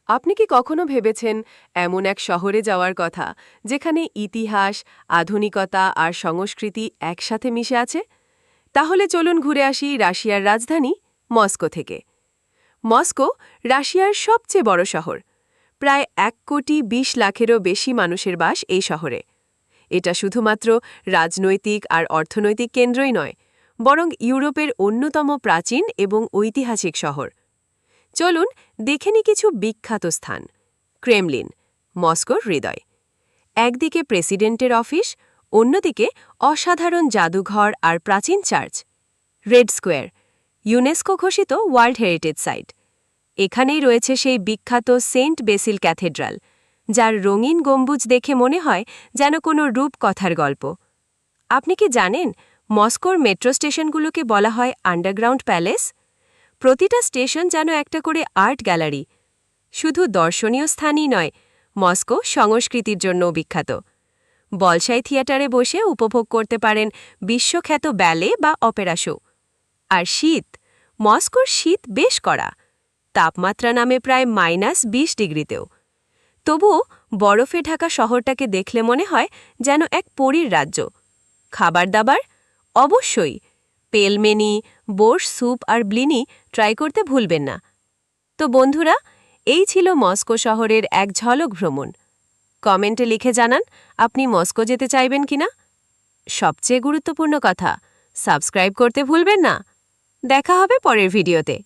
আপনি কি কখনো ভেবেছেন এমন এক শহরে যাওয়ার কথা যেখানে ইতিহাস, আধুনিকতা আর সংস্কৃতি একসাথে মিশে আছে? তাহলে চলুন ঘুরে আসি রাশিয়ার রাজধানী মস্কো থেকে। মস্কো রাশিয়ার সবচেয়ে বড় শহর। প্রায় ১,২০,০০,০০০-এরও বেশি মানুষের বাস এই শহরে। এটা শুধুমাত্র রাজনৈতিক আর অর্থনৈতিক কেন্দ্রই নয়, বরং ইউরোপের অন্যতম প্রাচীন এবং ঐতিহাসিক শহর। চলুন দেখে নিই কিছু বিখ্যাত স্থান। ক্রেমলিন, মস্কোর হৃদয়। একদিকে প্রেসিডেন্টের অফিস, অন্যদিকে অসাধারণ জাদুঘর আর প্রাচীন চার্চ। রেড স্কোয়ার, ইউনেস্কো ঘোষিত ওয়ার্ল্ড হেরিটেজ সাইট। এখানেই রয়েছে সেই বিখ্যাত সেন্ট বেসিল ক্যাথেড্রাল, যার রঙিন গম্বুজ দেখে মনে হয় যেন কোনো রূপকথার গল্প। আপনি কি জানেন মস্কোর মেট্রো স্টেশনগুলোকে বলা হয় আন্ডারগ্রাউন্ড প্যালেস? প্রতিটা স্টেশন যেন একটা করে আর্ট গ্যালারি। শুধু দর্শনীয় স্থানই নয়, মস্কো সংস্কৃতির জন্যও বিখ্যাত। বলশাই থিয়েটারে বসে উপভোগ করতে পারেন বিশ্বখ্যাত ব্যালে বা অপেরা শো। আর শীত, মস্কোর শীত বেশ কড়া। তাপমাত্রা নামে প্রায় -20 ডিগ্রিতেও। তবুও বরফে ঢাকা শহরটাকে দেখলে মনে হয় যেন এক পরীর রাজ্য। খাবার দাবার অবশ্যই পেলমেনি, বোর্শ স্যুপ আর ব্লিনি ট্রাই করতে ভুলবেন না। তো বন্ধুরা, এই ছিল মস্কো শহরের এক ঝলক ভ্রমণ। কমেন্টে লিখে জানান আপনি মস্কো যেতে চাইবেন কিনা। সবচেয়ে গুরুত্বপূর্ণ কথা, সাবস্ক্রাইব করতে ভুলবেন না। দেখা হবে পরের ভিডিওতে।